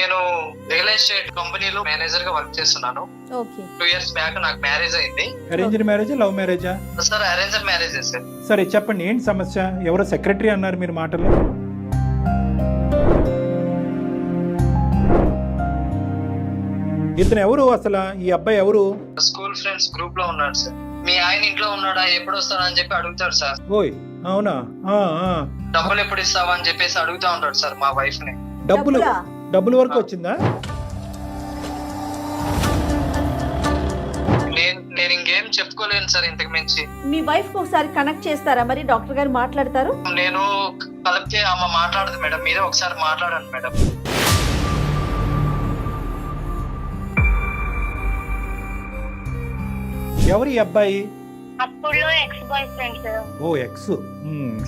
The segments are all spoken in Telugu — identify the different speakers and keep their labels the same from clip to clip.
Speaker 1: నేను రియల్ ఎస్టేట్ కంపెనీలో మేనేజర్ గా వర్క్ చేస్తున్నాను.
Speaker 2: ఓకే
Speaker 1: 2 years బ్యాక్ నాకు మ్యారేజ్ అయింది.
Speaker 3: అరేంజ్డ్ మ్యారేజా లవ్ మ్యారేజా?
Speaker 1: Sir arranged marriage sir.
Speaker 3: సరే చెప్పండి, ఏంటి సమస్య? ఎవరో సెక్రటరీ అన్నారు మీరు మాటల్లో. ఇతను ఎవరు అసలు? ఈ అబ్బాయి ఎవరు?
Speaker 1: స్కూల్ ఫ్రెండ్స్ గ్రూప్ లో ఉన్నాడు సార్. మీ ఆయన ఇంట్లో ఉన్నాడా, ఎప్పుడు వస్తాడా అని చెప్పి అడుగుతాడు సార్.
Speaker 3: ఓయ్ అవునా?
Speaker 1: డబ్బులు ఎప్పుడు ఇస్తావా అని చెప్పేసి అడుగుతా ఉంటాడు సార్ మా వైఫ్ ని.
Speaker 3: డబ్బుల వరకు వచ్చిందా?
Speaker 1: నేను ఇంకేం చెప్పుకోలేను సార్ ఇంతకు మించి.
Speaker 2: మీ వైఫ్ కి ఒకసారి కనెక్ట్ చేస్తారా మరి? డాక్టర్ గారు మాట్లాడతారు.
Speaker 1: నేను కలిపితే ఆమె మాట్లాడదు మేడం, మీరే ఒకసారి మాట్లాడండి మేడం.
Speaker 3: ఎవరు ఈ అబ్బాయి?
Speaker 4: అప్పుడు X boy friend sir.
Speaker 3: O X.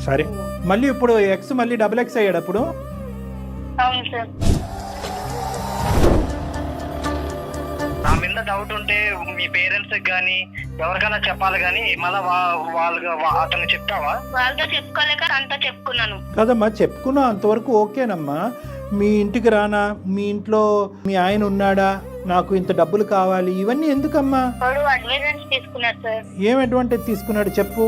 Speaker 3: సరే, మళ్ళీ ఇప్పుడు ఎక్స్ మళ్ళీ డబుల్ ఎక్స్ అయ్యాడు అప్పుడు?
Speaker 4: అవును సార్.
Speaker 1: నా మీద డౌట్ ఉంటే మీ పేరెంట్స్ కానీ ఎవరికైనా చెప్పాలి కానీ మళ్ళీ అతను చెప్తావా?
Speaker 4: వాళ్ళతో చెప్పుకోలేక అంతా చెప్పుకున్నాను.
Speaker 3: కదమ్మా, చెప్పుకున్నా అంతవరకు ఓకేనమ్మా. మీ ఇంటికి రానా, మీ ఇంట్లో మీ ఆయన ఉన్నాడా, నాకు ఇంత డబ్బులు కావాలి, ఇవన్నీ ఎందుకమ్మా?
Speaker 4: వాడు అడ్వాన్స్ తీసుకున్నారు సార్.
Speaker 3: ఏం అడ్వాంటేజ్ తీసుకున్నాడు చెప్పు.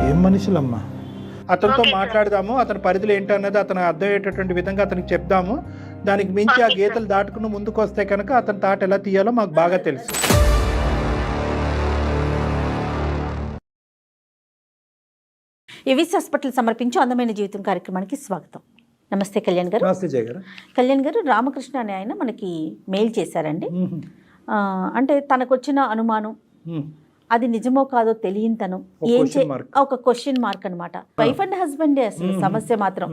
Speaker 3: ఏం మనుషులమ్మా. అతనితో మాట్లాడదాము, అతని పరిధులు ఏంటన్నది అతను అర్థమయ్యేటటువంటి విధంగా అతనికి చెప్దాము. దానికి మించి ఆ గీతలు దాటుకుని ముందుకు వస్తే కనుక అతని తాట ఎలా తీయాలో మాకు బాగా తెలుసు.
Speaker 2: ఎవిస్ హాస్పిటల్ సమర్పించు అందమైన జీవితం కార్యక్రమానికి స్వాగతం. నమస్తే కళ్యాణ్ గారు.
Speaker 3: నమస్తే జయ గారు.
Speaker 2: కళ్యాణ్ గారు, రామకృష్ణ అనే ఆయన మనకి మెయిల్ చేశారండి. అంటే తనకు వచ్చిన అనుమానం అది నిజమో కాదో తెలియనితనం, ఒక క్వశ్చన్ మార్క్ అనమాట. వైఫ్ అండ్ హస్బెండ్ అసలు సమస్య మాత్రం.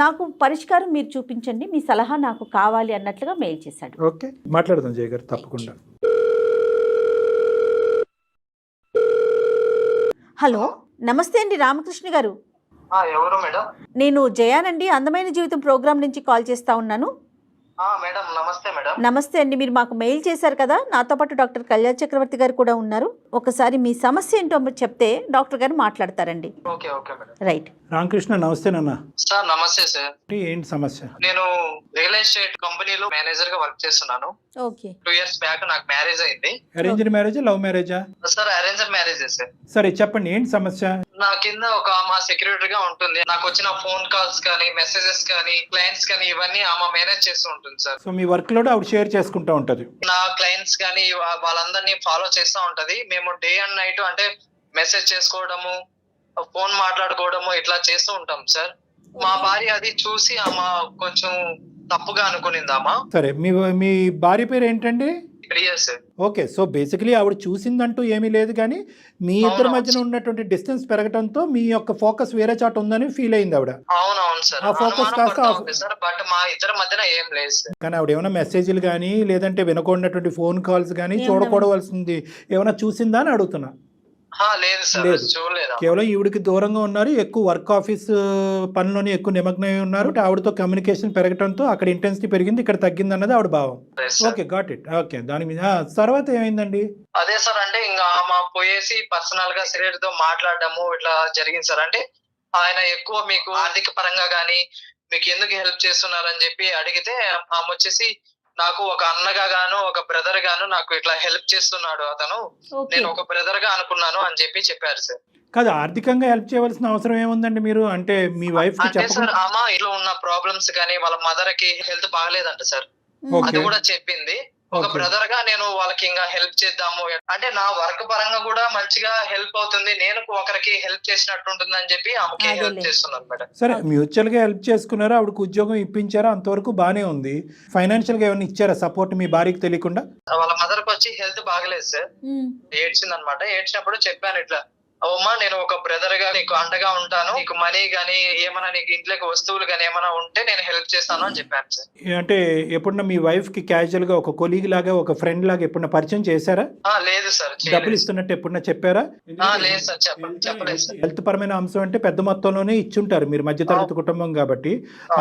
Speaker 2: నాకు పరిష్కారం మీరు చూపించండి, మీ సలహా నాకు కావాలి అన్నట్లుగా మెయిల్ చేశాడు.
Speaker 3: ఓకే, మాట్లాడదాం జయ గారు, తప్పకుండా.
Speaker 2: హలో, నమస్తే అండి రామకృష్ణ గారు.
Speaker 1: ఎవరు మేడం?
Speaker 2: నేను జయానండి, అందమైన జీవితం ప్రోగ్రామ్ నుంచి కాల్ చేస్తా ఉన్నాను.
Speaker 1: మేడం నమస్తే మేడం.
Speaker 2: నమస్తే అండి, మీరు మాకు మెయిల్ చేశారు కదా. నాతో పాటు డాక్టర్ కళ్యాణ్ చక్రవర్తి గారు కూడా ఉన్నారు. ఒకసారి మీ సమస్య ఏంటో చెప్తే డాక్టర్ గారు మాట్లాడతారండి.
Speaker 1: Okay okay madam.
Speaker 2: Right.
Speaker 3: Ramakrishna నమస్తే నాన్న.
Speaker 1: సార్ నమస్తే సార్.
Speaker 3: ఏంటి సమస్య?
Speaker 1: నేను రియల్ ఎస్టేట్ కంపెనీలో మేనేజర్ గా వర్క్ చేస్తున్నాను.
Speaker 2: ఓకే
Speaker 1: 2 years బ్యాక్ నాకు మ్యారేజ్ అయింది.
Speaker 3: అరేంజ్డ్ మ్యారేజా లవ్ మ్యారేజా?
Speaker 1: Sir arranged marriage sir.
Speaker 3: సరే చెప్పండి, ఏంటి సమస్య?
Speaker 1: నా కింద ఒక మా సెక్యూరిటీ గా ఉంటుంది. నాకు వచ్చిన ఫోన్ కాల్స్ కానీ మెసేజెస్ కానీ క్లయింట్స్ కానీ ఇవన్నీ ఆమె మేనేజ్ చేస్తూ ఉంటుంది సార్.
Speaker 3: సో మీ వర్క్ లోడ్ ఆవిడ షేర్ చేసుకుంటూ ఉంటది.
Speaker 1: నా క్లయింట్స్ కానీ వాళ్ళందరినీ ఫాలో చేస్తూ ఉంటది. మేము డే అండ్ నైట్ అంటే మెసేజ్ చేసుకోవడము, ఫోన్ మాట్లాడుకోవడము ఇట్లా చేస్తూ ఉంటాం సార్. మా భార్య అది చూసి ఆమె కొంచెం తప్పుగా అనుకునిందామా.
Speaker 3: సరే, మీ భార్య పేరు ఏంటండి?
Speaker 1: Priya sir.
Speaker 3: Okay, so basically ఆవిడ చూసిందంటూ ఏమీ లేదు, కానీ మీ ఇద్దరి మధ్యన ఉన్నటువంటి డిస్టెన్స్ పెరగడంతో మీ యొక్క ఫోకస్ వేరే చాట ఉందని ఫీల్ అయింది ఆవిడ.
Speaker 1: అవునవును సార్.
Speaker 3: ఆ ఫోకస్ కాస్త
Speaker 1: సార్ బట్ మా ఇద్దరి మధ్యన ఏం లేదు సార్.
Speaker 3: కానీ ఆవిడ ఏమైనా మెసేజ్లు కానీ లేదంటే వినకూడనటువంటి ఫోన్ కాల్స్ కానీ చూడకూడవలసింది ఏమైనా చూసిందా అని అడుగుతున్నా.
Speaker 1: లేదు సార్, చూడలేదు.
Speaker 3: కేవలం ఈవిడికి దూరంగా ఉన్నారు, ఎక్కువ వర్క్ ఆఫీస్ పనిలోనే ఎక్కువ నిమగ్నమై ఉన్నారు. ఆవిడతో కమ్యూనికేషన్ పెరగడంతో అక్కడ ఇంటెన్సిటీ పెరిగింది, ఇక్కడ తగ్గింది అన్నది ఆవిడ భావం. Okay, got it. ఓకే, దాని మీద తర్వాత ఏమైందండి?
Speaker 1: అదే సార్, అంటే ఇంకా ఆమె పోయేసి పర్సనల్ గా సెక్రటరీ తో మాట్లాడడము ఇట్లా జరిగింది సార్. అంటే ఆయన ఎక్కువ మీకు ఆర్థిక పరంగా గానీ మీకు ఎందుకు హెల్ప్ చేస్తున్నారని చెప్పి అడిగితే ఆమె వచ్చేసి నాకు ఒక అన్నగా గాను ఒక బ్రదర్ గాను నాకు ఇట్లా హెల్ప్ చేస్తున్నాడు అతను, నేను ఒక బ్రదర్ గా అనుకున్నాను అని చెప్పారు సార్.
Speaker 3: కాదు, ఆర్థికంగా హెల్ప్ చేయవలసిన అవసరం ఏముందండి మీరు? అంటే మీ వైఫ్ కి
Speaker 1: అంటే సార్ ఆమె ఇంట్లో ఉన్న ప్రాబ్లమ్స్ కానీ వాళ్ళ మదర్ కి హెల్త్ బాగలేదంట సార్, అది కూడా చెప్పింది. ఒక బ్రదర్ గా నేను వాళ్ళకి ఇంకా హెల్ప్ చేద్దాము అంటే నా వర్క్ పరంగా కూడా మంచిగా హెల్ప్ అవుతుంది, నేను ఒకరికి హెల్ప్ చేసినట్టు ఉంటుంది అని చెప్పి ఆమెకి హెల్ప్ చేస్తున్నాను మేడం.
Speaker 3: సరే, మ్యూచువల్ గా హెల్ప్ చేసుకున్నారా, ఆవిడకు ఉద్యోగం ఇప్పించారా, అంతవరకు బానే ఉంది. ఫైనాన్షియల్ గా ఏమైనా ఇచ్చారా సపోర్ట్ మీ భార్యకి తెలియకుండా?
Speaker 1: వాళ్ళ మదర్ కి వచ్చి హెల్త్ బాగలేదు సార్, ఏడ్చింది అనమాట. ఏడ్చినప్పుడు చెప్పాను ఇట్లా, అమ్మా నేను ఒక బ్రదర్ గా నీకు అండగా ఉంటాను, నీకు మనీ గానీ ఏమైనా నీకు ఇంట్లోకి వస్తువులు గానీ ఏమైనా ఉంటే నేను హెల్ప్ చేస్తాను అని చెప్పాను సార్.
Speaker 3: అంటే ఎప్పుడన్నా మీ వైఫ్ కి క్యాజువల్ గా ఒక కొలీగ్ లాగా ఒక ఫ్రెండ్ లాగా ఎప్పుడన్నా పరిచయం చేశారా?
Speaker 1: లేదు సార్.
Speaker 3: డబ్బులు ఇస్తున్నట్టు ఎప్పుడన్నా చెప్పారా?
Speaker 1: లేదు సార్, చెప్పలేదు సార్.
Speaker 3: హెల్త్ పరమైన అంశం అంటే పెద్ద మొత్తంలోనే ఇచ్చుంటారు, మీరు మధ్యతరగతి కుటుంబం కాబట్టి.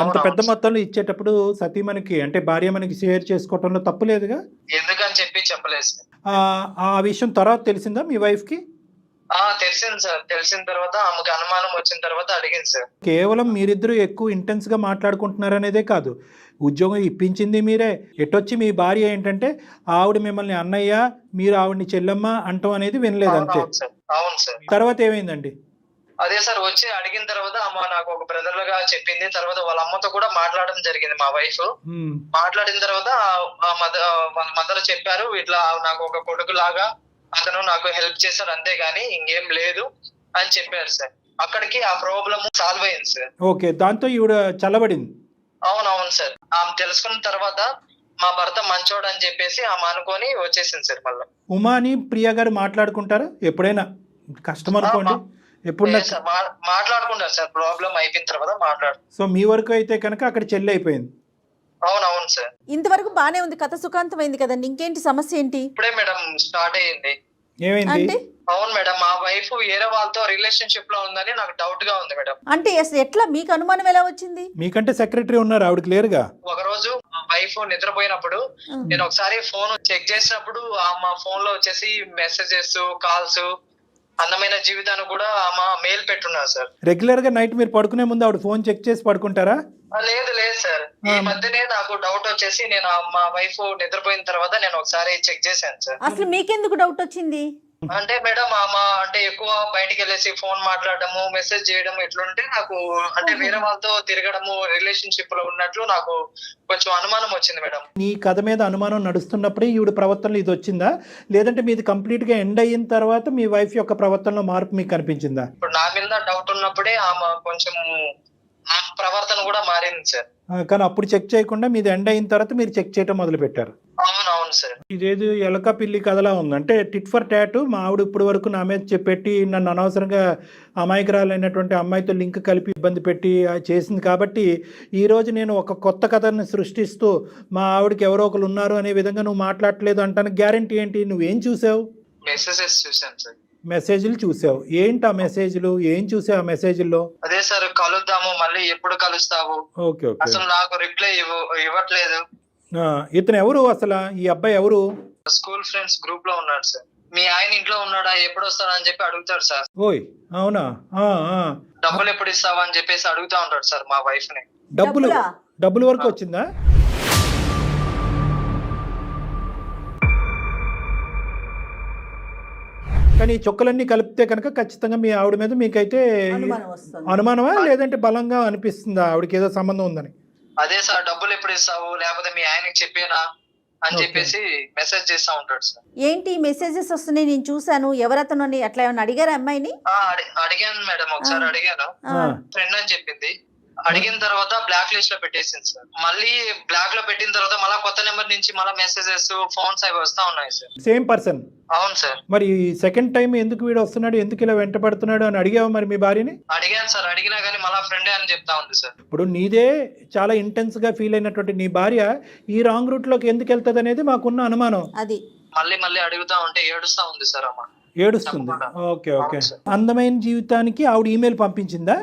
Speaker 3: అంత పెద్ద మొత్తంలో ఇచ్చేటప్పుడు సతీమణికి అంటే భార్య మనకి షేర్ చేసుకోవటంలో తప్పు లేదుగా?
Speaker 1: ఎందుకని చెప్పి చెప్పలేదు సార్.
Speaker 3: ఆ విషయం తర్వాత తెలిసిందా మీ వైఫ్ కి?
Speaker 1: తెలిసింది సార్. తెలిసిన తర్వాత ఆమెకు అనుమానం వచ్చిన తర్వాత అడిగింది సార్.
Speaker 3: కేవలం మీరిద్దరూ ఎక్కువ ఇంటెన్స్గా మాట్లాడుకుంటున్నారు అనేదే కాదు, ఉద్యోగం ఇప్పించింది మీరే. ఎటొచ్చి మీ భార్య ఏంటంటే ఆవిడ మిమ్మల్ని అన్నయ్య, మీరు ఆవిడని చెల్లెమ్మ అంటాం అనేది వినలేదు అంతే.
Speaker 1: అవును సార్. అవును సార్.
Speaker 3: తర్వాత ఏమైందండి?
Speaker 1: అదే సార్, వచ్చి అడిగిన తర్వాత అమ్మ నాకు ఒక బ్రదర్ గా చెప్పింది. తర్వాత వాళ్ళ అమ్మతో కూడా మాట్లాడడం జరిగింది మా వైఫ్. మాట్లాడిన తర్వాత వాళ్ళ మదర్ చెప్పారు, ఇట్లా నాకు ఒక కొడుకు లాగా అతను నాకు హెల్ప్ చేశాడు అంతేగాని ఇంకేం లేదు అని చెప్పారు సార్. అక్కడికి ఆ ప్రాబ్లం సాల్వ్ అయింది సార్.
Speaker 3: ఓకే, దాంతో ఈవిడ చల్లబడింది.
Speaker 1: అవునవును సార్. ఆమె తెలుసుకున్న తర్వాత మా భర్త మంచోడు అని చెప్పేసి ఆమె అనుకొని వచ్చేసింది సార్. మళ్ళీ
Speaker 3: ఉమాని ప్రియా గారు మాట్లాడుకుంటారా ఎప్పుడైనా? కష్టం అనుకోండి, ఎప్పుడు
Speaker 1: మాట్లాడుకుంటారు సార్. ప్రాబ్లం అయిపోయిన తర్వాత మాట్లాడు.
Speaker 3: సో మీ వరకు అయితే కనుక అక్కడ చెల్లి అయిపోయింది.
Speaker 1: అవునవును సార్.
Speaker 2: ఇంతవరకు బానే ఉంది, కథ సుఖాంతమైంది కదండి. ఇంకేంటి సమస్య ఏంటి?
Speaker 1: ఇప్పుడే మేడం స్టార్ట్ అయ్యింది.
Speaker 3: ఏమైంది?
Speaker 2: అంటే
Speaker 1: అవును మేడం, మా వైఫ్ వేరే వాళ్ళతో రిలేషన్షిప్ లో ఉందని నాకు డౌట్ గా ఉంది మేడం.
Speaker 2: అంటే ఎట్లా మీకు అనుమానం ఎలా వచ్చింది?
Speaker 3: మీకంటే సెక్రటరీ ఉన్నారు, ఆవిడ క్లియర్గా.
Speaker 1: ఒక రోజు మా వైఫ్ నిద్రపోయినప్పుడు నేను ఒకసారి ఫోన్ చెక్ చేసినప్పుడు మా ఫోన్ లో వచ్చేసి మెసేజెస్, కాల్స్, అందమైన జీవితాన్ని కూడా ఆమె మెయిల్ పెట్టున్నారు సార్.
Speaker 3: రెగ్యులర్ గా నైట్ మీరు పడుకునే ముందు ఆవిడ ఫోన్ చెక్ చేసి పడుకుంటారా?
Speaker 1: లేదు లేదు సార్. ఈ మధ్యనే నాకు డౌట్ వచ్చేసి నేను మా వైఫ్ నిద్రపోయిన తర్వాత నేను ఒకసారి చెక్ చేశాను సార్.
Speaker 2: అసలు మీకెందుకు డౌట్ వచ్చింది?
Speaker 1: అంటే మేడం అంటే ఎక్కువ బయటికి వెళ్ళేసి ఫోన్ మాట్లాడము, మెసేజ్ చేయడం ఎట్లుంటే నాకు అంటే వేరే వాళ్ళతో తిరగడము, రిలేషన్షిప్ లో ఉన్నట్లు నాకు కొంచెం అనుమానం వచ్చింది మేడం.
Speaker 3: నీ కథ మీద అనుమానం నడుస్తున్నప్పుడే ఈవిడ ప్రవర్తనలో ఇది వచ్చిందా, లేదంటే మీది కంప్లీట్ గా ఎండ్ అయిన తర్వాత మీ వైఫ్ యొక్క ప్రవర్తనలో మార్పు మీకు కనిపించిందా?
Speaker 1: ఇప్పుడు నా మీద డౌట్ ఉన్నప్పుడే ఆమె కొంచెం ప్రవర్తన కూడా మారింది సార్.
Speaker 3: కానీ అప్పుడు చెక్ చేయకుండా మీది ఎండ్ అయిన తర్వాత మీరు చెక్ చేయడం మొదలు పెట్టారు.
Speaker 1: అవునవును సార్.
Speaker 3: ఇదేది ఎలక పిల్లి కథలా ఉంది. అంటే టిట్ ఫర్ టాట్. మా ఆవిడ ఇప్పుడు వరకు నా మీద చెప్పెట్టి నన్ను అనవసరంగా అమాయకురాలైనటువంటి అమ్మాయితో లింక్ కలిపి ఇబ్బంది పెట్టి చేసింది కాబట్టి ఈరోజు నేను ఒక కొత్త కథని సృష్టిస్తూ మా ఆవిడకి ఎవరో ఒకరు ఉన్నారు అనే విధంగా నువ్వు మాట్లాడలేదు అంటాను. గ్యారంటీ ఏంటి? నువ్వేం చూసావు?
Speaker 1: మెసేజెస్ చూసాను సార్.
Speaker 3: మెసేజ్లు చూసావు. ఏంటి ఆ మెసేజ్లు? ఏం చూసావు ఆ మెసేజ్లో?
Speaker 1: అదే సార్, కలుద్దాము, మళ్ళీ ఎప్పుడు కలుస్తావు,
Speaker 3: ఓకే ఓకే,
Speaker 1: అసలు నాకు రిప్లై ఇవ్వట్లేదు.
Speaker 3: ఇతను ఎవరు అసలు? ఈ అబ్బాయి ఎవరు?
Speaker 1: స్కూల్ ఫ్రెండ్స్ గ్రూప్ లో ఉన్నాడు సార్. మీ ఆయన ఇంట్లో ఉన్నాడా, ఎప్పుడు వస్తాడా అని చెప్పి అడుగుతాడు సార్.
Speaker 3: ఓయ్ అవునా?
Speaker 1: డబ్బులు ఎప్పుడు ఇస్తావా అని చెప్పేసి అడుగుతా ఉంటాడు సార్ మా వైఫ్ ని.
Speaker 3: డబ్బులు వరకు వచ్చిందా? కానీ ఈ చుక్కలన్నీ కలిపితే కనుక ఖచ్చితంగా మీ ఆవిడ మీద మీకైతే అనుమానమా, లేదంటే బలంగా అనిపిస్తుందా ఆవిడకి ఏదో సంబంధం ఉందని?
Speaker 1: అదే సార్, డబ్బులు ఎప్పుడు ఇస్తావు, లేకపోతే మీ ఆయనకి చెప్పేనా అని చెప్పేసి మెసేజ్ చేస్తా ఉంటాడు సార్.
Speaker 2: ఏంటి మెసేజెస్ వస్తున్నాయి, నేను చూసాను, ఎవరతను అని అట్లా ఏమన్నా అడిగారా అమ్మాయిని?
Speaker 1: అడిగాను మేడం, ఒకసారి అడిగాను. ఫ్రెండ్ అని చెప్పింది. అడిగిన తర్వాత బ్లాక్ లిస్ట్ లో పెట్టేసింది సార్. మళ్ళీ బ్లాక్ లో పెట్టిన తర్వాత మళ్ళీ కొత్త నెంబర్ నుంచి మళ్ళీ మెసేజెస్, ఫోన్స్ అవి వస్తా ఉన్నాయి సార్.
Speaker 3: Same person?
Speaker 1: అవును సార్.
Speaker 3: మరి సెకండ్ టైం ఎందుకు వీడు వస్తున్నాడు, ఎందుకు ఇలా వెంట పడుతున్నాడు అని అడిగావు మరి మీ భార్యని?
Speaker 1: అడిగాను సార్. అడిగినా గానీ మళ్ళీ ఫ్రెండే అని చెప్తా ఉంది సార్.
Speaker 3: ఇప్పుడు నీదే చాలా ఇంటెన్స్ గా ఫీల్ అయినటువంటి నీ భార్య ఈ రాంగ్ రూట్ లోకి ఎందుకు వెళ్తుంది అనేది మాకున్న అనుమానం.
Speaker 2: అది
Speaker 1: మళ్ళీ అడుగుతా ఉంటే ఏడుస్తా ఉంది సార్ అమ్మ.
Speaker 3: ఏడుస్తుంది? Okay okay. అందమైన జీవితానికి ఆవిడ ఈమెయిల్ పంపించిందా?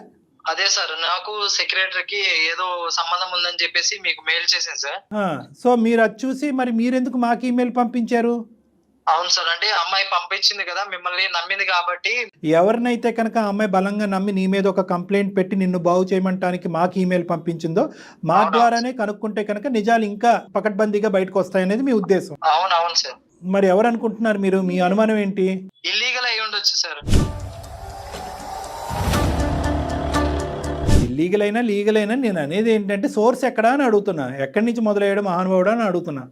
Speaker 1: అదే సార్, నాకు సెక్రటరీకి ఏదో సంబంధం ఉందని చెప్పేసి మీకు మెయిల్ చేసింది సార్.
Speaker 3: సో మీరు అది చూసి మరి మీరెందుకు మాకు ఈమెయిల్ పంపించారు?
Speaker 1: అవును సార్, అంటే అమ్మాయి పంపించింది కదా, మిమ్మల్ని నమ్మింది కాబట్టి.
Speaker 3: ఎవరినైతే కనుక అమ్మాయి బలంగా నమ్మి నీ మీద ఒక కంప్లైంట్ పెట్టి నిన్ను బాగు చేయమంటానికి మాకు ఈమెయిల్ పంపించిందో మా ద్వారానే కనుక్కుంటే కనుక నిజాలు ఇంకా పకడ్బందీగా బయటకు వస్తాయనేది మీ ఉద్దేశం.
Speaker 1: అవునవును సార్.
Speaker 3: మరి ఎవరు అనుకుంటున్నారు మీరు? మీ అనుమానం ఏంటి?
Speaker 1: ఇల్లీగల్ అయి ఉండొచ్చు సార్.
Speaker 3: లీగల్ అయినా లీగల్ అయినా నేను అనేది ఏంటంటే సోర్స్ ఎక్కడా అని అడుగుతున్నా. ఎక్కడి నుంచి మొదలయ్యడం మహానుభావుడు అని అడుగుతున్నా.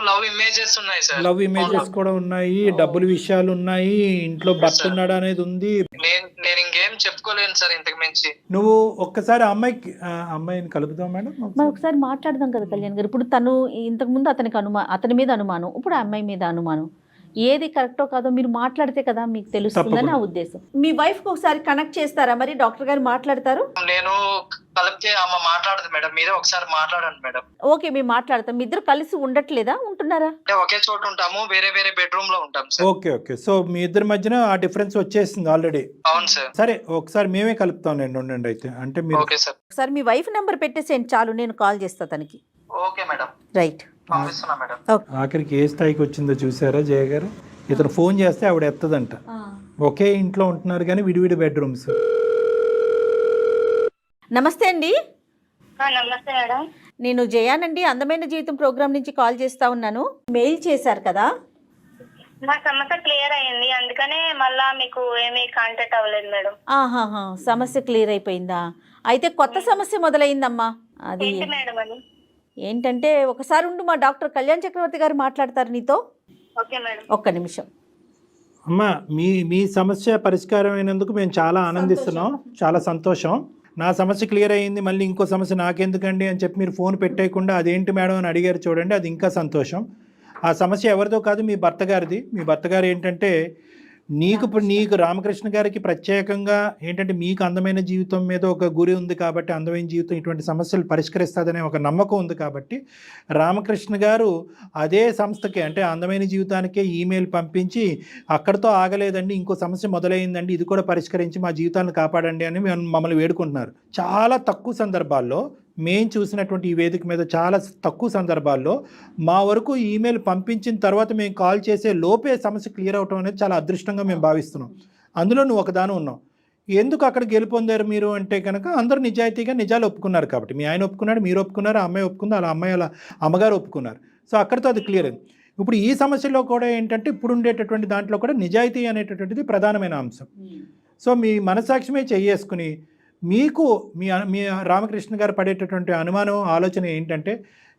Speaker 1: లవ్ ఇమేజెస్ ఉన్నాయి సార్.
Speaker 3: లవ్ ఇమేజెస్ కూడా ఉన్నాయి, డబ్బులు విషయాలు ఉన్నాయి, ఇంట్లో భర్త ఉన్నాడు అనేది ఉంది.
Speaker 1: నేను ఇంకేం చెప్పుకోలేను సార్ ఇంతకు మించి.
Speaker 3: నువ్వు ఒక్కసారి అమ్మాయిని కలుపుదాం మేడం,
Speaker 2: మరి ఒకసారి మాట్లాడదాం కదా కళ్యాణ్ గారు. ఇప్పుడు తను ఇంతకు ముందు అతని మీద అనుమానం, ఇప్పుడు అమ్మాయి మీద అనుమానం. ఏది కరెక్టో కాదో మీరు మాట్లాడితే కదా మీకు తెలుస్తుందని నా ఉద్దేశం. మీ వైఫ్ కు ఒకసారి కనెక్ట్ చేస్తారా? మరి డాక్టర్ గారు మాట్లాడతారు.
Speaker 1: నేను కలిపితే అమ్మ మాట్లాడదు మేడం, మీరే ఒకసారి మాట్లాడండి మేడం.
Speaker 2: ఓకే, మేము మాట్లాడతాం. మీ ఇద్దరు కలిసి ఉండట్లేదా, ఉంటున్నారా?
Speaker 1: అంటే ఒకే చోట ఉంటాము, వేరే వేరే బెడ్రూమ్ లో ఉంటాం సార్.
Speaker 3: Okay okay. సో మీ ఇద్దరి మధ్యన ఆ డిఫరెన్స్ వచ్చేసింది ఆల్రెడీ.
Speaker 1: అవును సార్.
Speaker 3: సరే ఒకసారి మేమే కలుపుతాం నేను, ఉండండి అయితే. అంటే మీరు
Speaker 1: ఓకే సార్.
Speaker 2: ఒకసారి మీ వైఫ్ నెంబర్ పెట్టేసేయండి చాలు, నేను కాల్ చేస్తా తనకి.
Speaker 1: Okay madam.
Speaker 2: రైట్.
Speaker 1: పంపిస్తున్నా మేడం.
Speaker 3: ఆఖరికి ఏ స్థాయికి వచ్చిందో చూసారా జయ గారు? ఇతను ఫోన్ చేస్తే ఆవిడ ఎత్తదంట. ఒకే ఇంట్లో ఉంటున్నారు కానీ విడివిడి బెడ్రూమ్స్.
Speaker 2: నమస్తే అండి,
Speaker 4: నమస్తే మేడం.
Speaker 2: నేను జయానండి, అందమైన జీవితం ప్రోగ్రామ్ నుంచి కాల్ చేస్తా ఉన్నాను. మెయిల్ చేశారు కదా?
Speaker 4: మా సమస్య క్లియర్ అయ్యింది, అందుకనే మళ్ళా మీకు ఏమీ కాంటాక్ట్ అవ్వలేదు మేడం.
Speaker 2: ఆహాహా, సమస్య క్లియర్ అయిపోయిందా? అయితే కొత్త సమస్య మొదలైందమ్మా. అది
Speaker 4: ఏంటి మేడం అది?
Speaker 2: ఏంటంటే, ఒకసారి ఉండు, మా డాక్టర్ కళ్యాణ్ చక్రవర్తి గారు మాట్లాడతారు నీతో.
Speaker 4: Okay madam.
Speaker 2: ఒక్క నిమిషం.
Speaker 3: అమ్మా, మీ సమస్య పరిష్కారం అయినందుకు మేము చాలా ఆనందిస్తున్నాం, చాలా సంతోషం. నా సమస్య క్లియర్ అయ్యింది, మళ్ళీ ఇంకో సమస్య నాకెందుకండి అని చెప్పి మీరు ఫోన్ పెట్టేయకుండా అదేంటి మేడం అని అడిగారు చూడండి, అది ఇంకా సంతోషం. ఆ సమస్య ఎవరిదో కాదు, మీ భర్త గారిది. మీ భర్త గారు ఏంటంటే నీకు రామకృష్ణ గారికి ప్రత్యేకంగా ఏంటంటే మీకు అందమైన జీవితం మీద ఒక గురి ఉంది కాబట్టి, అందమైన జీవితం ఇటువంటి సమస్యలు పరిష్కరిస్తుందనే ఒక నమ్మకం ఉంది కాబట్టి రామకృష్ణ గారు అదే సంస్థకి అంటే అందమైన జీవితానికే ఈమెయిల్ పంపించి అక్కడితో ఆగలేదండి, ఇంకో సమస్య మొదలైందండి, ఇది కూడా పరిష్కరించి మా జీవితాన్ని కాపాడండి అని మమ్మల్ని వేడుకుంటున్నారు. చాలా తక్కువ సందర్భాల్లో మేము చూసినటువంటి ఈ వేదిక మీద చాలా తక్కువ సందర్భాల్లో మా వరకు ఈమెయిల్ పంపించిన తర్వాత మేము కాల్ చేసే లోపే సమస్య క్లియర్ అవటం అనేది చాలా అదృష్టంగా మేము భావిస్తున్నాం. అందులో నువ్వు ఒకదాని ఉన్నావు. ఎందుకు అక్కడ గెలుపొందారు మీరు అంటే కనుక అందరూ నిజాయితీగా నిజాలు ఒప్పుకున్నారు కాబట్టి. మీ ఆయన ఒప్పుకున్నాడు, మీరు ఒప్పుకున్నారు, ఆ అమ్మాయి ఒప్పుకుంది, అలా అమ్మాయి అలా అమ్మగారు ఒప్పుకున్నారు. సో అక్కడితో అది క్లియర్ అయింది. ఇప్పుడు ఈ సమస్యలో కూడా ఏంటంటే ఇప్పుడు ఉండేటటువంటి దాంట్లో కూడా నిజాయితీ అనేటటువంటిది ప్రధానమైన అంశం. సో మీ మనసాక్షిమే చేసుకుని మీకు మీ రామకృష్ణ గారు పడేటటువంటి అనుమానం ఆలోచన ఏంటంటే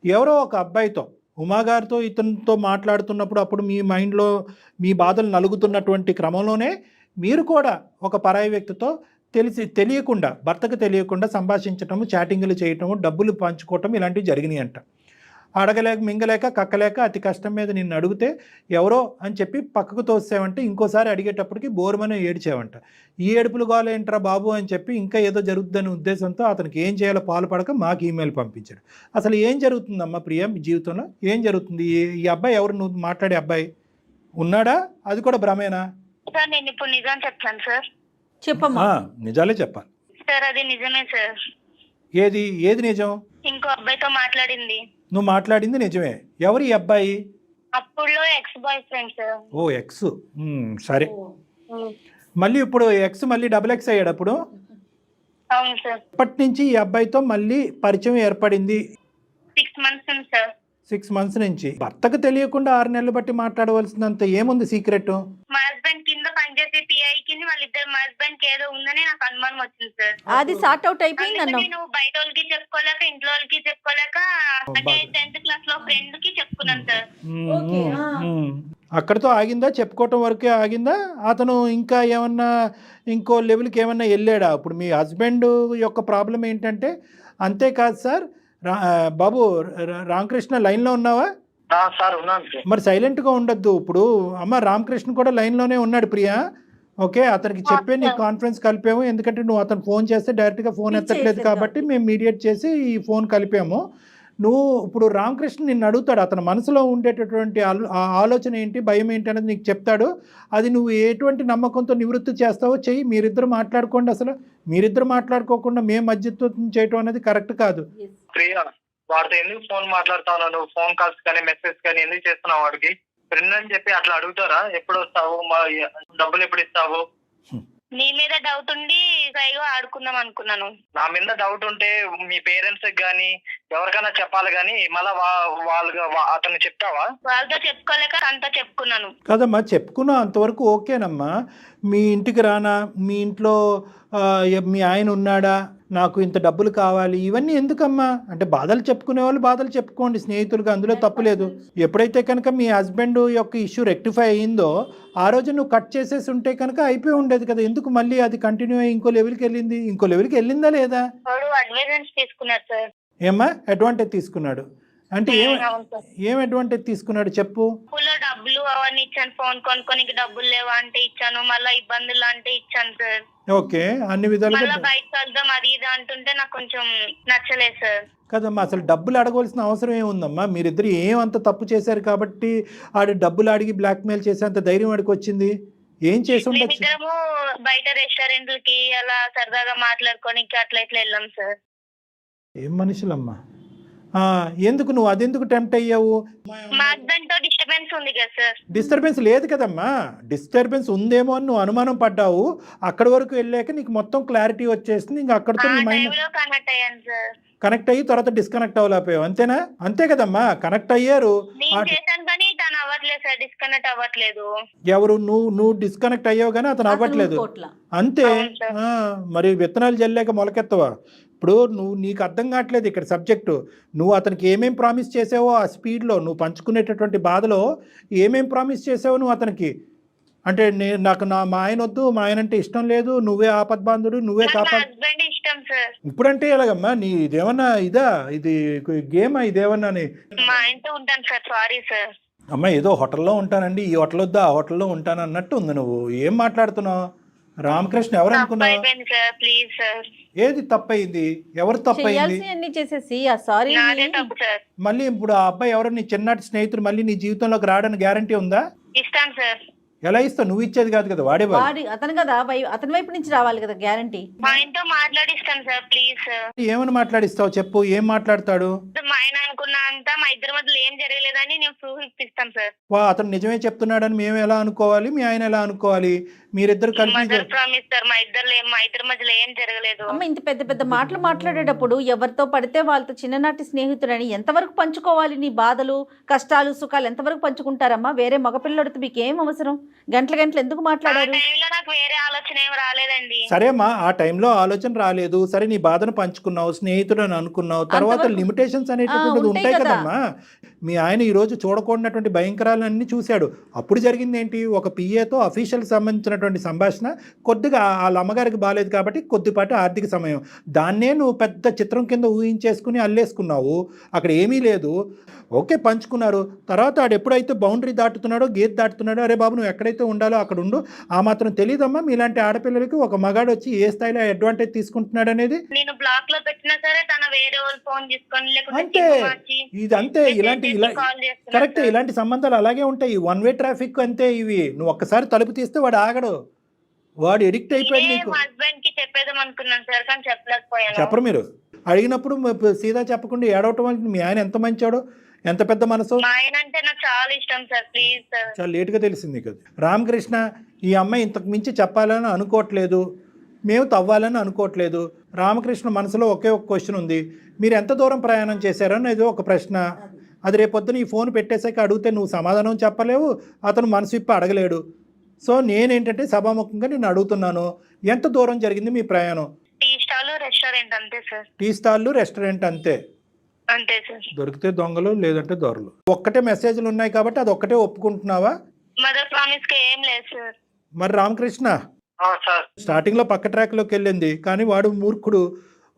Speaker 3: ఎవరో ఒక అబ్బాయితో ఉమాగారితో ఇతనితో మాట్లాడుతున్నప్పుడు అప్పుడు మీ మైండ్లో మీ బాధలు నలుగుతున్నటువంటి క్రమంలోనే మీరు కూడా ఒక పరాయి వ్యక్తితో తెలియకుండా భర్తకు తెలియకుండా సంభాషించటము, చాటింగ్లు చేయటము, డబ్బులు పంచుకోవటం ఇలాంటివి జరిగినాయి అంట. అడగలేక మింగలేక కక్కలేక అతి కష్టం మీద నిన్ను అడిగితే ఎవరో అని చెప్పి పక్కకు తోసావంటే ఇంకోసారి అడిగేటప్పటికి బోరుమని ఏడ్చావంట. ఈ ఏడుపులు గోలేంట్రా బాబు అని చెప్పి ఇంకా ఏదో జరుగుతుందనే ఉద్దేశంతో అతనికి ఏం చేయాలో పాల్పడక మాకు ఈమెయిల్ పంపించాడు. అసలు ఏం జరుగుతుందమ్మా ప్రియ మీ జీవితంలో? ఏం జరుగుతుంది? ఈ అబ్బాయి ఎవరు? నువ్వు మాట్లాడే అబ్బాయి ఉన్నాడా? అది కూడా భ్రమేనా?
Speaker 4: సార్ నేను ఇప్పుడు నిజం చెప్తాను సార్.
Speaker 2: చెప్పమ్మా.
Speaker 3: నిజాలే చెప్పాలి
Speaker 4: సార్. అది నిజమే సార్.
Speaker 3: ఏది నిజం?
Speaker 4: ఇంకో అబ్బాయితో మాట్లాడింది.
Speaker 3: నువ్వు మాట్లాడింది నిజమే. ఎవరు ఈ అబ్బాయి?
Speaker 4: అప్పుడులో X boy friend sir.
Speaker 3: O X. సరే, మళ్ళీ ఇప్పుడు ఎక్స్ మళ్ళీ XX అయ్యాడు అప్పుడు?
Speaker 4: అవును సార్.
Speaker 3: అప్పటి నుంచి ఈ అబ్బాయితో మళ్ళీ పరిచయం ఏర్పడింది
Speaker 4: 6 months ఉంది సార్.
Speaker 3: 6 months నుంచి. భర్తకు తెలియకుండా 6 నెలలు బట్టి మాట్లాడవలసినంత ఏముంది సీక్రెట్?
Speaker 4: మా హస్బెండ్ కింద పనిచేసే PI కింద వాళ్ళిద్దరు మా హస్బెండ్ కి ఏదో ఉందని నాకు అనుమానం వచ్చింది సార్.
Speaker 2: అది సార్ట్ అవుట్ అయిపోయింది అన్న.
Speaker 4: నేను బయట వాళ్ళకి చెప్పుకోలేక ఇంట్లో వాళ్ళకి చెప్పుకోలేక అంటే 10th class లో ఫ్రెండ్ కి చెప్పుకున్నాను సార్.
Speaker 3: అక్కడితో ఆగిందా? చెప్పుకోవటం వరకే ఆగిందా? అతను ఇంకా ఏమన్నా ఇంకో లెవెల్కి ఏమన్నా వెళ్ళాడా? ఇప్పుడు మీ హస్బెండ్ యొక్క ప్రాబ్లం ఏంటంటే అంతేకాదు సార్. బాబు రామకృష్ణ లైన్లో ఉన్నావా?
Speaker 1: సార్ ఉన్నాను సార్.
Speaker 3: మరి సైలెంట్గా ఉండొద్దు. ఇప్పుడు అమ్మ రామకృష్ణ కూడా లైన్లోనే ఉన్నాడు ప్రియా. ఓకే, అతనికి చెప్పే నీ కాన్ఫరెన్స్ కలిపాము. ఎందుకంటే నువ్వు అతను ఫోన్ చేస్తే డైరెక్ట్గా ఫోన్ ఎత్తట్లేదు కాబట్టి మేము మీడియేట్ చేసి ఈ ఫోన్ కలిపాము. నువ్వు ఇప్పుడు రామకృష్ణ నిన్ను అడుగుతాడు, అతని మనసులో ఉండేటటువంటి ఆలోచన ఏంటి, భయం ఏంటి అనేది నీకు చెప్తాడు. అది నువ్వు ఎటువంటి నమ్మకంతో నివృత్తి చేస్తావో చెయ్యి. మీరిద్దరు మాట్లాడుకోండి. అసలు మీరిద్దరు మాట్లాడుకోకుండా మేము మధ్యత్వం చేయటం అనేది కరెక్ట్ కాదు.
Speaker 1: ప్రియా, వాడితో ఎందుకు ఫోన్ మాట్లాడుతావు? నువ్వు ఫోన్ కాల్స్ కానీ మెసేజ్ కానీ ఎందుకు చేస్తున్నావు? వాడికి ఫ్రెండ్ అని చెప్పి అట్లా అడుగుతారా? ఎప్పుడు వస్తావు, డబ్బులు ఎప్పుడు ఇస్తావు?
Speaker 4: నీ మీద డౌట్ ఉండి సైగా ఆడుకుందాం అనుకున్నాను.
Speaker 1: నా మీద డౌట్ ఉంటే మీ పేరెంట్స్ గానీ ఎవరికైనా చెప్పాలి గానీ మళ్ళా అతను చెప్తావా?
Speaker 4: వాళ్ళతో చెప్పుకోలేక అంతా చెప్పుకున్నాను
Speaker 3: కదమ్మా. చెప్పుకున్నా అంతవరకు ఓకేనమ్మా. మీ ఇంటికి రానా, మీ ఇంట్లో మీ ఆయన ఉన్నాడా, నాకు ఇంత డబ్బులు కావాలి, ఇవన్నీ ఎందుకమ్మా? అంటే బాధలు చెప్పుకునే వాళ్ళు బాధలు చెప్పుకోండి స్నేహితులుగా, అందులో తప్పులేదు. ఎప్పుడైతే కనుక మీ హస్బెండ్ యొక్క ఇష్యూ రెక్టిఫై అయ్యిందో ఆ రోజు నువ్వు కట్ చేసేసి ఉంటే కనుక అయిపోయి ఉండేది కదా. ఎందుకు మళ్ళీ అది కంటిన్యూ అయ్యి ఇంకో లెవెల్కి వెళ్ళింది? ఇంకో లెవెల్కి వెళ్ళిందా లేదా?
Speaker 4: అడ్వాంటేజ్ తీసుకున్నారు సార్.
Speaker 3: ఏమ్మా అడ్వాంటేజ్ తీసుకున్నాడు అంటే ఏం అడ్వాంటేజ్ తీసుకున్నాడు చెప్పు.
Speaker 4: డబ్బులు అవన్నీ ఇచ్చాను, ఫోన్ కొనుక్కొని డబ్బులు లేవా అంటే ఇచ్చాను, మళ్ళీ ఇబ్బందులు అంటే ఇచ్చాను సార్.
Speaker 3: ఓకే, అన్ని విధాలుగా
Speaker 4: బయట వెళ్దాం అది ఇది అంటుంటే నాకు కొంచెం నచ్చలేదు సార్.
Speaker 3: కదమ్మా, అసలు డబ్బులు అడగవలసిన అవసరం ఏముందమ్మా? మీరిద్దరు ఏమంత తప్పు చేశారు కాబట్టి ఆడు డబ్బులు అడిగి బ్లాక్మెయిల్ చేసేంత ధైర్యం వాడికి వచ్చింది? ఏం చేసి ఉండొచ్చు?
Speaker 4: బయట రెస్టారెంట్లకి అలా సరదాగా మాట్లాడుకోనికి అట్లా ఇట్లా వెళ్ళాం సార్.
Speaker 3: ఏం మనుషులమ్మా ఎందుకు నువ్వు అదెందుకు టెంప్ట్ అయ్యావు?
Speaker 4: మా హస్బెండ్ తో డిస్టర్బెన్స్ ఉంది కదా సార్.
Speaker 3: డిస్టర్బెన్స్ లేదు కదమ్మా, డిస్టర్బెన్స్ ఉందేమో అని నువ్వు అనుమానం పడ్డావు. అక్కడి వరకు వెళ్ళాక నీకు మొత్తం క్లారిటీ వచ్చేసింది. ఇంకా అక్కడితో నీ మైండ్
Speaker 4: టైంలో కనెక్ట్ అయ్యాను సార్.
Speaker 3: కనెక్ట్ అయ్యి తర్వాత డిస్కనెక్ట్ అవ్వలేకపోయావు, అంతేనా? అంతే కదమ్మా, కనెక్ట్ అయ్యారు.
Speaker 4: నేను చేశాను కానీ తను అవ్వట్లేదు సార్, డిస్కనెక్ట్ అవ్వట్లేదు.
Speaker 3: ఎవరు? నువ్వు డిస్కనెక్ట్ అయ్యావు కానీ అతను అవ్వట్లేదు, అంతే. మరి విత్తనాలు జల్లేక మొలకెత్తవా? ఇప్పుడు నీకు అర్థం కావట్లేదు ఇక్కడ సబ్జెక్టు. నువ్వు అతనికి ఏమేం ప్రామిస్ చేసావో ఆ స్పీడ్లో, నువ్వు పంచుకునేటటువంటి బాధలో ఏమేం ప్రామిస్ చేసావో నువ్వు అతనికి. అంటే నాకు మా ఆయన వద్దు, మా ఆయన అంటే ఇష్టం లేదు, నువ్వే ఆపద్బాంధుడు, నువ్వే కాపాడు. ఇప్పుడంటే ఎలాగమ్మా? నీ ఇదేమన్నా ఇది గేమా? ఇదేమన్నా అమ్మా ఏదో హోటల్లో ఉంటానండి, ఈ హోటల్ వద్దా ఆ హోటల్లో ఉంటాను అన్నట్టు ఉంది. నువ్వు ఏం మాట్లాడుతున్నావు? రామకృష్ణ ఎవరు అనుకున్నావు? ఏది తప్పయింది? ఎవరు తప్పయింది? మళ్ళీ ఇప్పుడు ఆ అబ్బాయి ఎవరో నీ చిన్నటి స్నేహితుడు మళ్ళీ నీ జీవితంలోకి రావడానికి గ్యారంటీ ఉందా?
Speaker 4: ఇస్తాను సార్.
Speaker 3: ఎలా ఇస్తావు? నువ్వు ఇచ్చేది కాదు కదా, వాడే
Speaker 2: అతను కదా, అతని వైపు నుంచి రావాలి కదా గ్యారంటీ.
Speaker 4: మా ఆయనతో మాట్లాడిస్తాను సార్, ప్లీజ్ సార్.
Speaker 3: ఏమని మాట్లాడిస్తావు చెప్పు, ఏం మాట్లాడతాడు?
Speaker 4: మా ఆయన అనుకున్నా అంతా మా ఇద్దరి మధ్యలో ఏం జరగలేదని నేను ప్రూఫ్ ఇప్పిస్తాను సార్.
Speaker 3: అతను నిజమే చెప్తున్నాడని మేము ఎలా అనుకోవాలి, మీ ఆయన ఎలా అనుకోవాలి? మీరిద్దరు కలిపి
Speaker 4: ప్రామిస్ సార్, మా ఇద్దరి మధ్యలో ఏం జరగలేదు.
Speaker 2: అమ్మ ఇంత పెద్ద పెద్ద మాటలు మాట్లాడేటప్పుడు ఎవరితో పడితే వాళ్ళతో చిన్ననాటి స్నేహితుడని ఎంతవరకు పంచుకోవాలి? నీ బాధలు కష్టాలు సుఖాలు ఎంతవరకు పంచుకుంటారమ్మా? వేరే మగపిల్లడితో మీకు ఏం అవసరం? గంటల ఎందుకు మాట్లాడారు?
Speaker 4: నాకు వేరే ఆలోచన ఏం రాలేదండి.
Speaker 3: సరే అమ్మా, ఆ టైంలో ఆలోచన రాలేదు, సరే నీ బాధను పంచుకున్నావు, స్నేహితుడు అని అనుకున్నావు, తర్వాత లిమిటేషన్స్ అనేటటువంటిది ఉంటాయి కదమ్మా. మీ ఆయన ఈ రోజు చూడకూడనటువంటి భయంకరాలన్నీ చూశాడు. అప్పుడు జరిగింది ఏంటి? ఒక పిఏతో అఫీషియల్ సంబంధించినటువంటి సంభాషణ, కొద్దిగా వాళ్ళ అమ్మగారికి బాగాలేదు కాబట్టి కొద్దిపాటి ఆర్థిక సమయం, దాన్నే నువ్వు పెద్ద చిత్రం కింద ఊహించేసుకుని అల్లేసుకున్నావు. అక్కడ ఏమీ లేదు, ఓకే పంచుకున్నారు. తర్వాత ఆడు ఎప్పుడైతే బౌండరీ దాటుతున్నాడో, గేట్ దాటుతున్నాడో, అరే బాబు నువ్వు ఎక్కడైతే ఉండాలో అక్కడ ఉండు. ఆ మాత్రం తెలియదమ్మా మీలాంటి ఆడపిల్లలకి ఒక మగాడు వచ్చి ఏ స్థాయిలో అడ్వాంటేజ్ తీసుకుంటున్నాడు అనేది.
Speaker 4: నేను బ్లాక్ లో పెట్టినా సరే తన వేరే వాళ్ళు ఫోన్ తీసుకొని
Speaker 3: అంతే, ఇదంతే. కరెక్ట్, ఇలాంటి సంబంధాలు అలాగే ఉంటాయి. వన్ వే ట్రాఫిక్ అంతే ఇవి. నువ్వు ఒక్కసారి తలుపు తీస్తే వాడు ఆగడు, వాడు ఎడిక్ట్ అయిపోయాడు నీకు. చెప్పరు మీరు అడిగినప్పుడు సీదా చెప్పకుండా ఏడవటం అంటే మీ ఆయన ఎంత మంచాడో, ఎంత పెద్ద మనసు. చాలా లేటుగా తెలిసింది కదా రామకృష్ణ. ఈ అమ్మాయి ఇంతకు మించి చెప్పాలని అనుకోవట్లేదు, మేము తవ్వాలని అనుకోవట్లేదు. రామకృష్ణ మనసులో ఒకే ఒక క్వశ్చన్ ఉంది, మీరు ఎంత దూరం ప్రయాణం చేశారని ఏదో ఒక ప్రశ్న. అది రేపొద్దున ఈ ఫోన్ పెట్టేసాక అడిగితే నువ్వు సమాధానం చెప్పలేవు, అతను మనసు విప్పి అడగలేడు. సో నేనేంటంటే సభాముఖంగా నేను అడుగుతున్నాను, ఎంత దూరం జరిగింది మీ ప్రయాణం?
Speaker 4: టీ
Speaker 3: స్టాల్ రెస్టారెంట్ అంతే. దొరికితే దొంగలు, లేదంటే దొరలు. ఒక్కటే మెసేజ్లు ఉన్నాయి కాబట్టి అది ఒక్కటే ఒప్పుకుంటున్నావా? మరి రామకృష్ణ స్టార్టింగ్ లో పక్క ట్రాక్ లోకి వెళ్ళింది, కానీ వాడు మూర్ఖుడు.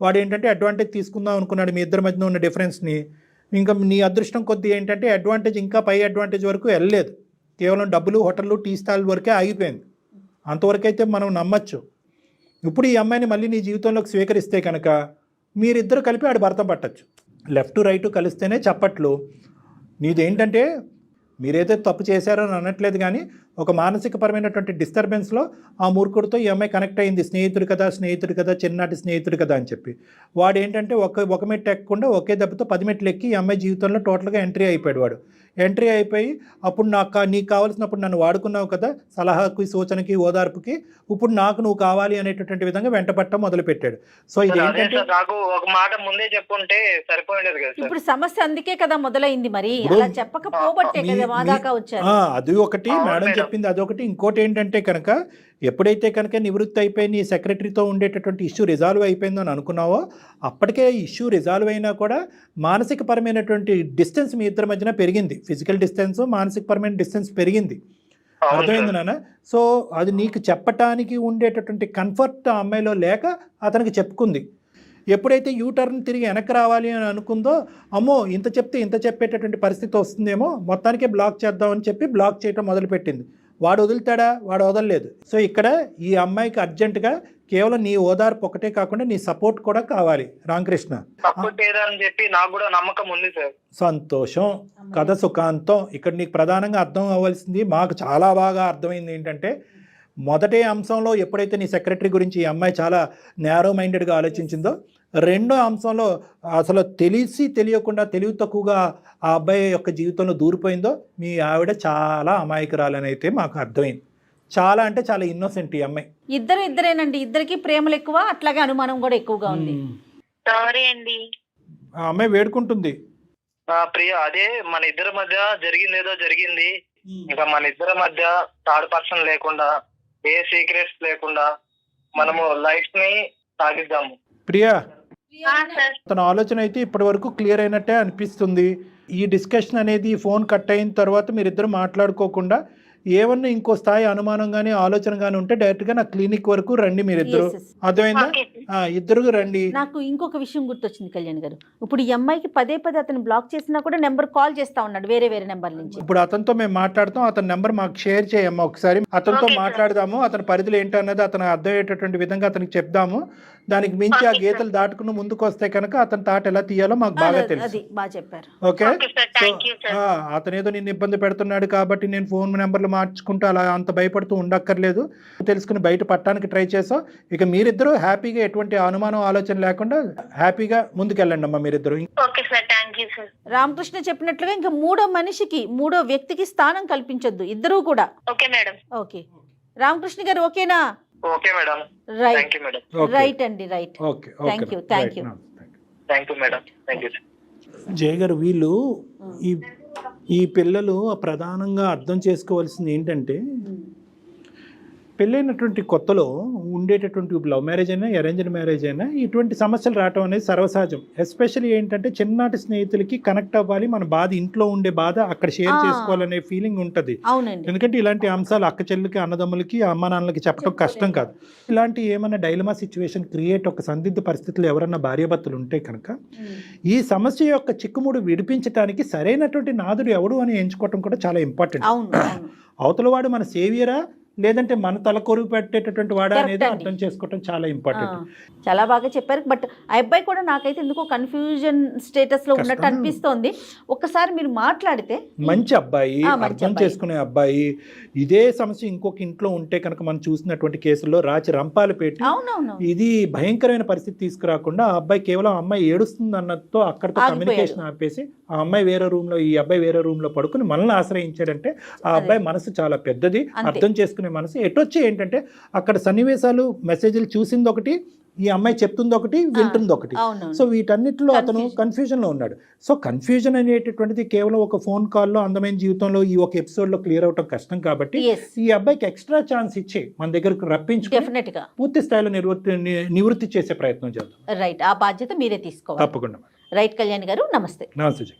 Speaker 3: వాడు ఏంటంటే అడ్వాంటేజ్ తీసుకుందాం అనుకున్నాడు మీ ఇద్దరి మధ్యన ఉన్న డిఫరెన్స్ ని. ఇంకా నీ అదృష్టం కొద్ది ఏంటంటే అడ్వాంటేజ్ ఇంకా పై అడ్వాంటేజ్ వరకు వెళ్ళలేదు, కేవలం డబ్బులు, హోటళ్ళు, టీ స్టాల్ వరకే ఆగిపోయింది. అంతవరకైతే మనం నమ్మచ్చు. ఇప్పుడు ఈ అమ్మాయిని మళ్ళీ నీ జీవితంలోకి స్వీకరిస్తే కనుక మీరిద్దరు కలిపి ఆడు భర్త పట్టచ్చు. లెఫ్ట్ రైట్ కలిస్తేనే చప్పట్లు. నీదేంటంటే మీరేదో తప్పు చేశారో అని అనట్లేదు, కానీ ఒక మానసికపరమైనటువంటి డిస్టర్బెన్స్లో ఆ మూర్ఖుడితో ఈ అమ్మాయి కనెక్ట్ అయింది. స్నేహితుడు కదా, చిన్ననాటి స్నేహితుడు కదా అని చెప్పి. వాడు ఏంటంటే ఒక మెట్టు ఎక్కకుండా ఒకే దెబ్బతో 10 మెట్లు ఎక్కి ఈ అమ్మాయి జీవితంలో టోటల్గా ఎంట్రీ అయిపోయాడు. వాడు ఎంట్రీ అయిపోయి అప్పుడు నీకు కావాల్సినప్పుడు నన్ను వాడుకున్నావు కదా, సలహాకి, సూచనకి, ఓదార్పుకి, ఇప్పుడు నువ్వు కావాలి అనేటటువంటి విధంగా వెంటపట్టడం మొదలుపెట్టాడు. సో ఇది ఏంటంటే
Speaker 1: నాకు ఒక మాట ముందే చెప్పుంటే సరిపోయేది కదా.
Speaker 2: ఇప్పుడు సమస్య అందుకే కదా మొదలైంది, మరి అలా చెప్పకపోబట్టే కదా మా దాకా వచ్చారు.
Speaker 3: అది ఒకటి మేడం చెప్పింది, అదొకటి. ఇంకోటి ఏంటంటే కనుక ఎప్పుడైతే కనుక నివృత్తి అయిపోయి నీ సెక్రటరీతో ఉండేటటువంటి ఇష్యూ రిజాల్వ్ అయిపోయిందో అని అనుకున్నావో, అప్పటికే ఇష్యూ రిజాల్వ్ అయినా కూడా మానసిక పరమైనటువంటి డిస్టెన్స్ మీ ఇద్దరి మధ్యన పెరిగింది. ఫిజికల్ డిస్టెన్స్, మానసిక పరమైన డిస్టెన్స్ పెరిగింది. అర్థమైంది నాన్న? సో అది నీకు చెప్పటానికి ఉండేటటువంటి కంఫర్ట్ ఆ అమ్మాయిలో లేక అతనికి చెప్పుకుంది. ఎప్పుడైతే యూటర్న్ తిరిగి వెనక్కి రావాలి అని అనుకుందో, అమ్మో ఇంత చెప్తే ఇంత చెప్పేటటువంటి పరిస్థితి వస్తుందేమో, మొత్తానికే బ్లాక్ చేద్దామని చెప్పి బ్లాక్ చేయడం మొదలుపెట్టింది. వాడు వదులుతాడా? వాడు వదలలేదు. సో ఇక్కడ ఈ అమ్మాయికి అర్జెంటుగా కేవలం నీ ఓదార్పు ఒకటే కాకుండా నీ సపోర్ట్ కూడా కావాలి. రామకృష్ణ
Speaker 1: నాకు కూడా నమ్మకం ఉంది సార్.
Speaker 3: సంతోషం, కథ సుఖాంతం. ఇక్కడ నీకు ప్రధానంగా అర్థం అవ్వాల్సింది, మాకు చాలా బాగా అర్థమైంది ఏంటంటే, మొదటి అంశంలో ఎప్పుడైతే నీ సెక్రటరీ గురించి ఈ అమ్మాయి చాలా నేరో మైండెడ్గా ఆలోచించిందో, రెండో అంశంలో అసలు తెలిసి తెలియకుండా తెలివి తక్కువగా ఆ అబ్బాయి యొక్క జీవితంలో దూరిపోయిందో, మీ ఆవిడ చాలా అమాయకురాలని అయితే మాకు అర్థమైంది. చాలా అంటే చాలా ఇన్నోసెంట్ ఈ అమ్మాయి.
Speaker 2: ఇద్దరేనండి, ఇద్దరికి ప్రేమలు ఎక్కువ, అట్లాగే అనుమానం కూడా ఎక్కువగా ఉంది.
Speaker 4: సారీ అండి.
Speaker 3: ఆ అమ్మాయి వేడుకుంటుంది.
Speaker 1: ప్రియ, అదే మన ఇద్దరి మధ్య జరిగింది ఏదో జరిగింది. ఇంకా మన ఇద్దరి మధ్య థర్డ్ పర్సన్ లేకుండా, ఏ సీక్రెట్స్ లేకుండా మనము లైఫ్ ని సాగిద్దాము.
Speaker 3: ప్రియా,
Speaker 4: సార్.
Speaker 3: తన ఆలోచన అయితే ఇప్పటి వరకు క్లియర్ అయినట్టే అనిపిస్తుంది. ఈ డిస్కషన్ అనేది ఫోన్ కట్ అయిన తర్వాత మీరిద్దరు మాట్లాడుకోకుండా ఏమన్నా ఇంకో స్థాయి అనుమానం కానీ ఆలోచన కానీ ఉంటే డైరెక్ట్ గా నా క్లినిక్ వరకు రండి మీరిద్దరు.
Speaker 2: Yes, yes.
Speaker 3: అర్థమైందా? ఇద్దరు రండి.
Speaker 2: నాకు ఇంకొక విషయం గుర్తొచ్చింది కళ్యాణ్ గారు. ఇప్పుడు ఈ అమ్మాయికి పదే అతను బ్లాక్ చేసినా కూడా నెంబర్ కాల్ చేస్తా ఉన్నాడు వేరే నెంబర్ నుంచి.
Speaker 3: ఇప్పుడు అతనితో మేము మాట్లాడతాం, అతని నెంబర్ మాకు షేర్ చేయమ్మా ఒకసారి. అతనితో మాట్లాడదాము, అతని పరిధిలో ఏంటన్నది అతను అర్థమయ్యేటటువంటి విధంగా అతనికి చెప్దాము. దానికి మించి ఆ గీతలు దాటుకుని ముందుకు వస్తే కనుక అతని తాట ఎలా తీయాలో మాకు బాగా తెలుసు.
Speaker 2: అది బాగా చెప్పారు.
Speaker 3: ఓకే, అతను ఏదో నిన్ను ఇబ్బంది పెడుతున్నాడు కాబట్టి నేను ఫోన్ నెంబర్లు మార్చుకుంటూ అలా అంత భయపడుతూ ఉండక్కర్లేదు. తెలుసుకుని బయట పట్టడానికి ట్రై చేసాం. ఇక మీరిద్దరూ హ్యాపీగా ఎటువంటి అనుమానం ఆలోచన లేకుండా హ్యాపీగా ముందుకెళ్ళండి అమ్మా మీరిద్దరు.
Speaker 2: రామకృష్ణ చెప్పినట్లుగా ఇంకా మూడో వ్యక్తికి స్థానం కల్పించొద్దు, ఇద్దరూ కూడా.
Speaker 4: Okay madam.
Speaker 2: ఓకే రామకృష్ణ గారు, ఓకేనా?
Speaker 1: Okay madam.
Speaker 2: రైట్ రైట్ అండి, right.
Speaker 3: Okay,
Speaker 2: thank you thank you
Speaker 1: thank you madam. Thank you.
Speaker 3: Jaya గారు, వీళ్ళు ఈ పిల్లలు ప్రధానంగా అర్థం చేసుకోవాల్సింది ఏంటంటే, పెళ్ళైనటువంటి కొత్తలో ఉండేటటువంటి లవ్ మ్యారేజ్ అయినా అరేంజ్డ్ మ్యారేజ్ అయినా ఇటువంటి సమస్యలు రావటం అనేది సర్వసహజం. ఎస్పెషల్లీ ఏంటంటే చిన్ననాటి స్నేహితులకి కనెక్ట్ అవ్వాలి, మన బాధ ఇంట్లో ఉండే బాధ అక్కడ షేర్ చేసుకోవాలనే ఫీలింగ్ ఉంటుంది. ఎందుకంటే ఇలాంటి అంశాలు అక్క చెల్లికి, అన్నదమ్ములకి, అమ్మ నాన్నలకి చెప్పడం కష్టం కాదు. ఇలాంటి ఏమైనా డైలమా సిచ్యువేషన్ క్రియేట్, ఒక సందిగ్ధ పరిస్థితులు ఎవరన్నా భార్యాభర్తలు ఉంటే కనుక ఈ సమస్య యొక్క చిక్కుముడు విడిపించడానికి సరైనటువంటి నాదుడు ఎవడు అని ఎంచుకోవటం కూడా చాలా ఇంపార్టెంట్. అవతల వాడు మన సేవియరా లేదంటే మన తల కొరువు పెట్టేటటువంటి వాడా అనేది అర్థం చేసుకోవటం చాలా ఇంపార్టెంట్.
Speaker 2: చాలా బాగా చెప్పారు. బట్ ఆ అబ్బాయి కూడా నాకైతే ఎందుకో కన్ఫ్యూజన్ స్టేటస్ లో ఉన్నట్టు అనిపిస్తోంది. ఒక్కసారి మీరు మాట్లాడితే.
Speaker 3: మంచి అబ్బాయి, అర్థం చేసుకునే అబ్బాయి. ఇదే సమస్య ఇంకొక ఇంట్లో ఉంటే కనుక మనం చూసినటువంటి కేసుల్లో రాచి రంపాలు పెట్టి ఇది భయంకరమైన పరిస్థితి తీసుకురాకుండా ఆ అబ్బాయి కేవలం అమ్మాయి ఏడుస్తుంది అన్నతో అక్కడితో కమ్యూనికేషన్ ఆపేసి ఆ అమ్మాయి వేరే రూమ్ లో, ఈ అబ్బాయి వేరే రూమ్ లో పడుకుని మనల్ని ఆశ్రయించాడంటే ఆ అబ్బాయి మనసు చాలా పెద్దది, అర్థం చేసుకునే మనసు. ఎటొచ్చి ఏంటంటే అక్కడ సన్నివేశాలు, మెసేజ్లు చూసింది ఒకటి, ఈ అమ్మాయి చెప్తుంది ఒకటి, వింటుంది ఒకటి. సో వీటన్నిటిలో అతను కన్ఫ్యూజన్ లో ఉన్నాడు. సో కన్ఫ్యూజన్ అనేటటువంటిది కేవలం ఒక ఫోన్ కాల్లో, అందమైన జీవితంలో ఈ ఒక ఎపిసోడ్ లో క్లియర్ అవటం కష్టం. కాబట్టి ఈ అబ్బాయికి ఎక్స్ట్రా ఛాన్స్ ఇచ్చి మన దగ్గరకు రప్పించుకుని పూర్తి స్థాయిలో నివృత్తి చేసే ప్రయత్నం చేద్దాం.
Speaker 2: రైట్, ఆ బాధ్యత మీరే తీసుకోవాలి.
Speaker 3: తప్పకుండా.
Speaker 2: రైట్ కళ్యాణ్ గారు, నమస్తే.
Speaker 3: నమస్తే.